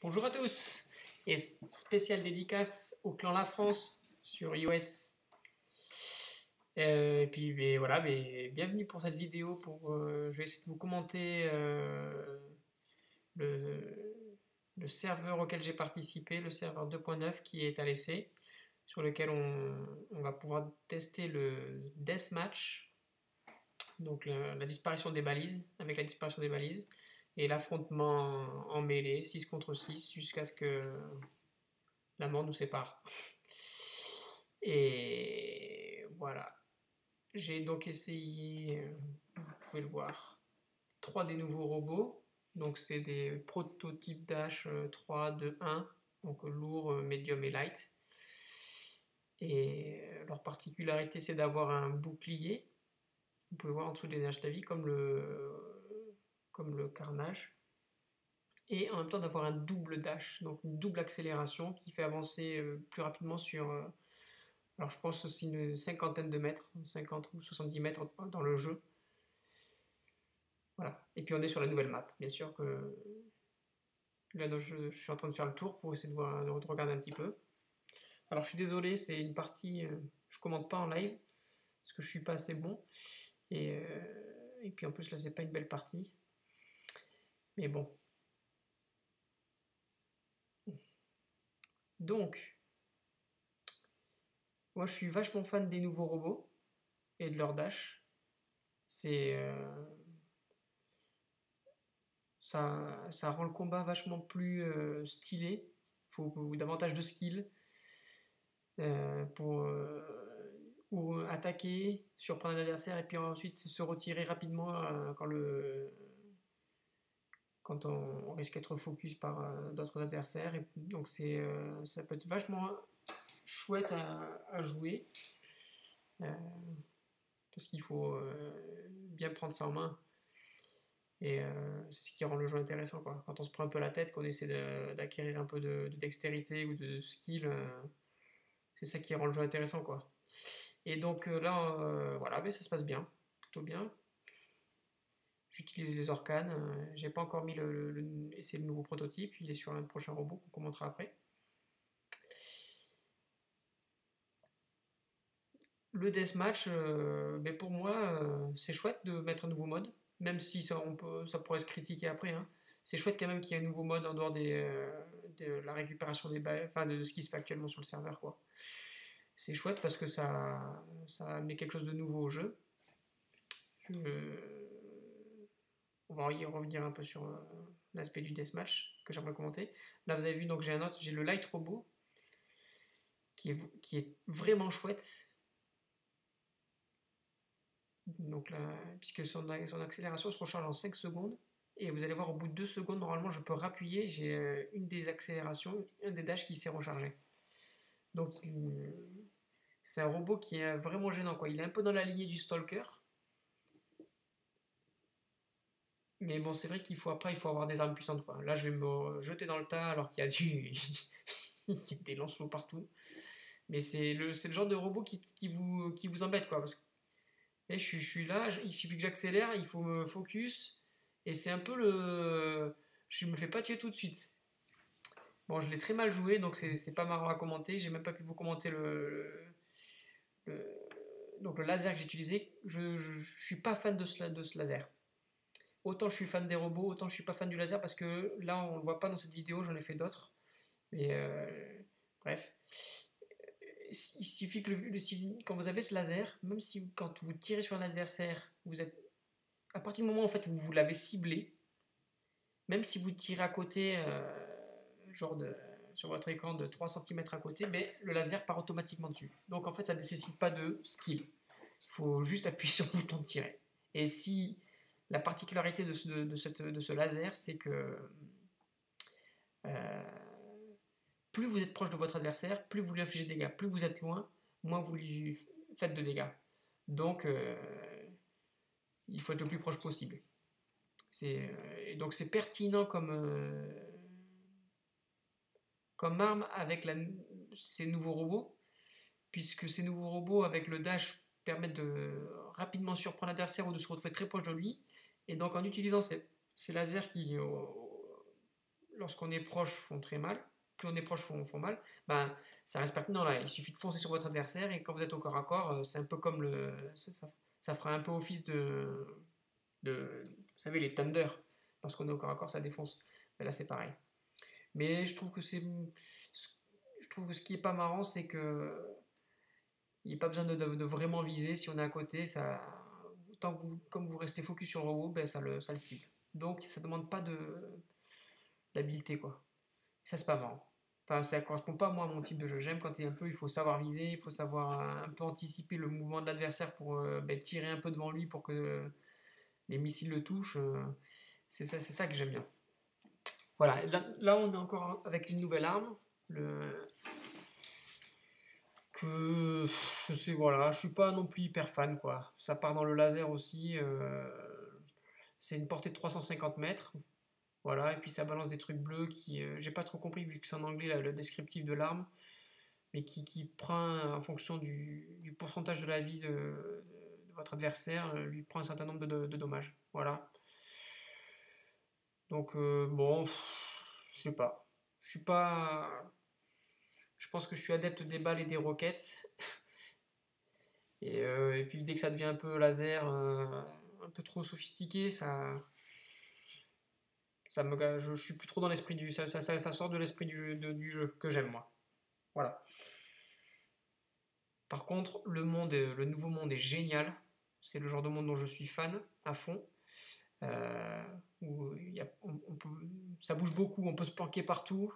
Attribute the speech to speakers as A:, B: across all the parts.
A: Bonjour à tous et spéciale dédicace au clan La France sur iOS. Et puis voilà, bienvenue pour cette vidéo. Je vais essayer de vous commenter le, le serveur auquel j'ai participé, le serveur 2.9 qui est à l'essai, sur lequel on va pouvoir tester le Deathmatch, donc la disparition des balises, avec la disparition des balises, et l'affrontement en mêlée, 6 contre 6, jusqu'à ce que la mort nous sépare. Et voilà. J'ai donc essayé, vous pouvez le voir, 3 des nouveaux robots. Donc c'est des prototypes Dash 3 de 1, donc lourd, médium et light. Et leur particularité, c'est d'avoir un bouclier. Vous pouvez voir en dessous des Dash Navi comme le Carnage. Et en même temps d'avoir un double dash, donc une double accélération qui fait avancer plus rapidement sur, alors je pense aussi une cinquantaine de mètres, 50 ou 70 mètres dans le jeu. Voilà. Et puis on est sur la nouvelle map. Bien sûr que là je suis en train de faire le tour pour essayer de regarder un petit peu. Alors je suis désolé, c'est une partie, je commente pas en live parce que je suis pas assez bon. Et puis en plus là c'est pas une belle partie. Mais bon. Donc, moi je suis vachement fan des nouveaux robots et de leur dash. C'est ça rend le combat vachement plus stylé. Il faut davantage de skill pour ou attaquer, surprendre un adversaire et puis ensuite se retirer rapidement quand on risque d'être focus par d'autres adversaires. Et donc ça peut être vachement chouette à jouer parce qu'il faut bien prendre ça en main. Et c'est ce qui rend le jeu intéressant, quoi. Quand on se prend un peu la tête, qu'on essaie d'acquérir un peu de dextérité ou de skill, c'est ça qui rend le jeu intéressant, quoi. Et donc là, voilà, mais ça se passe bien, plutôt bien. J'utilise les orcanes, j'ai pas encore mis essayé le nouveau prototype, il est sur un prochain robot qu'on commentera après. Le deathmatch, mais pour moi, c'est chouette de mettre un nouveau mode, même si ça pourrait être critiqué après, hein. C'est chouette quand même qu'il y ait un nouveau mode en dehors de la récupération des balles, enfin de ce qui se fait actuellement sur le serveur, quoi. C'est chouette parce que ça met quelque chose de nouveau au jeu. On va y revenir un peu sur l'aspect du deathmatch que j'aimerais commenter. Là, vous avez vu, donc j'ai le Light Robot qui est vraiment chouette. Donc là, puisque son accélération se recharge en 5 secondes. Et vous allez voir, au bout de 2 secondes, normalement, je peux rappuyer. J'ai une des accélérations, un des dashs qui s'est rechargé. Donc, c'est un robot qui est vraiment gênant, quoi. Il est un peu dans la lignée du Stalker. Mais bon, c'est vrai qu'il faut avoir des armes puissantes, quoi. Là, je vais me jeter dans le tas alors qu'il y a il y a des lance-lots partout. Mais c'est le genre de robot qui vous embête, quoi. Parce que je suis là, il suffit que j'accélère, il faut me focus. Et c'est un peu le. Je me fais pas tuer tout de suite. Bon, je l'ai très mal joué, donc c'est pas marrant à commenter. J'ai même pas pu vous commenter le- donc le laser que j'ai utilisé. Je suis pas fan de ce laser. Autant je suis fan des robots, autant je suis pas fan du laser parce que là on le voit pas dans cette vidéo, j'en ai fait d'autres. Mais bref. Il suffit que quand vous avez ce laser, même si quand vous tirez sur un adversaire, vous êtes à partir du moment où en fait vous l'avez ciblé, même si vous tirez à côté, sur votre écran de 3 cm à côté, mais le laser part automatiquement dessus. Donc en fait ça ne nécessite pas de skill. Il faut juste appuyer sur le bouton de tirer. Et si la particularité de ce laser, c'est que euh, plus vous êtes proche de votre adversaire, plus vous lui infligez de dégâts. Plus vous êtes loin, moins vous lui faites de dégâts. Donc, il faut être le plus proche possible. Et donc, c'est pertinent comme arme avec ces nouveaux robots, puisque ces nouveaux robots, avec le dash, permettent de rapidement surprendre l'adversaire ou de se retrouver très proche de lui. Et donc, en utilisant ces lasers qui lorsqu'on est proche, font très mal. Plus on est proche, font mal. Ben, ça reste pertinent là. Il suffit de foncer sur votre adversaire et quand vous êtes au corps à corps, c'est un peu comme ça fera un peu office vous savez, les Thunder. Lorsqu'on est au corps à corps, ça défonce. Mais là, c'est pareil. Mais je trouve que ce qui est pas marrant, c'est que il n'y a pas besoin de vraiment viser. Si on est à côté, tant que comme vous restez focus sur le robot, ben ça le cible. Donc ça demande pas d'habileté, quoi. Ça, c'est pas marrant. Enfin, ça correspond pas moi à mon type de jeu. J'aime quand il faut savoir viser, il faut savoir un peu anticiper le mouvement de l'adversaire pour tirer un peu devant lui pour que les missiles le touchent. C'est ça que j'aime bien. Voilà, là, on est encore avec une nouvelle arme. Que je sais, voilà, je suis pas non plus hyper fan, quoi. Ça part dans le laser aussi. C'est une portée de 350 mètres. Voilà, et puis ça balance des trucs bleus qui. J'ai pas trop compris vu que c'est en anglais le descriptif de l'arme, mais qui prend en fonction du pourcentage de la vie de votre adversaire, lui prend un certain nombre de dommages. Voilà. Donc, bon, je sais pas. Je suis pas. Je pense que je suis adepte des balles et des roquettes. Et puis dès que ça devient un peu laser, un peu trop sophistiqué, je suis plus trop dans l'esprit du. Ça sort de l'esprit du jeu que j'aime moi. Voilà. Par contre, le nouveau monde est génial. C'est le genre de monde dont je suis fan à fond. Où ça bouge beaucoup, on peut se planquer partout,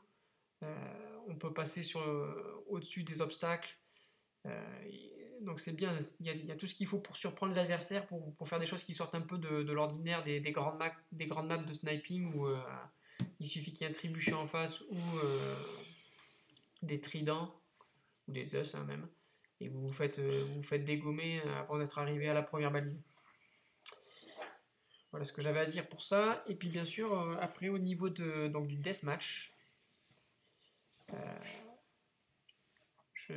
A: on peut passer au-dessus des obstacles. Donc c'est bien, il y a tout ce qu'il faut pour surprendre les adversaires, pour faire des choses qui sortent un peu de l'ordinaire des grandes maps de sniping où il suffit qu'il y ait un trébuchet en face ou des tridents, ou des œufs même, et vous faites dégommer avant d'être arrivé à la première balise. Voilà ce que j'avais à dire pour ça. Et puis bien sûr, après au niveau donc, du deathmatch, je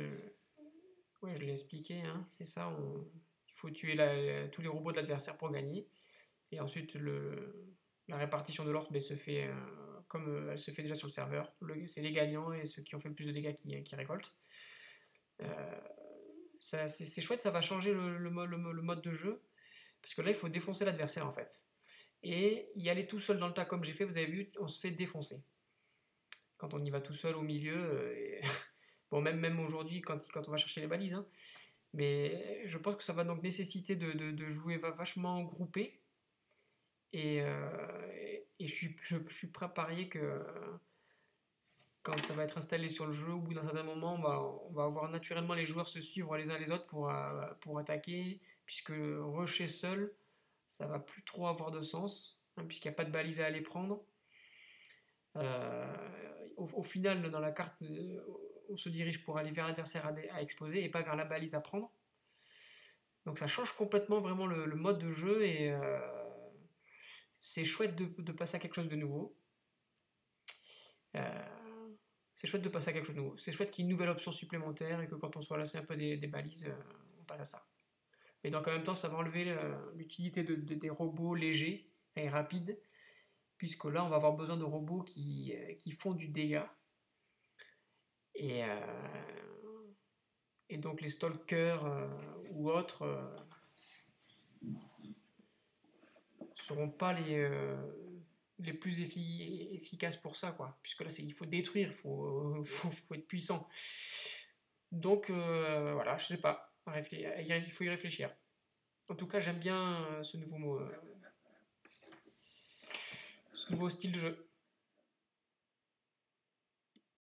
A: l'ai expliqué, hein, c'est ça, il faut tuer tous les robots de l'adversaire pour gagner. Et ensuite, la répartition de l'ordre se fait comme elle se fait déjà sur le serveur. C'est les gagnants et ceux qui ont fait le plus de dégâts qui récoltent. C'est chouette, ça va changer le mode de jeu. Parce que là, il faut défoncer l'adversaire en fait. Et y aller tout seul dans le tas comme j'ai fait, vous avez vu, on se fait défoncer. Quand on y va tout seul au milieu, bon même aujourd'hui quand on va chercher les balises, hein. Mais je pense que ça va donc nécessiter de jouer vachement groupé. Et je suis prêt à parier que quand ça va être installé sur le jeu, au bout d'un certain moment, on va voir naturellement les joueurs se suivre les uns les autres pour attaquer, puisque rusher seul, ça va plus trop avoir de sens, hein, puisqu'il n'y a pas de balise à aller prendre. Au final, dans la carte, on se dirige pour aller vers l'adversaire à exposer et pas vers la balise à prendre. Donc ça change complètement vraiment le mode de jeu et c'est chouette de passer à quelque chose de nouveau. C'est chouette de passer à quelque chose de nouveau. C'est chouette qu'il y ait une nouvelle option supplémentaire et que quand on soit lassé un peu des balises, on passe à ça. Mais donc en même temps, ça va enlever l'utilité des robots légers et rapides, puisque là, on va avoir besoin de robots qui font du dégât. Et donc les stalkers ou autres seront pas les plus efficaces pour ça, quoi. Puisque là, il faut détruire, il faut être puissant. Donc voilà, je sais pas. Il faut y réfléchir. En tout cas, j'aime bien ce nouveau style de jeu.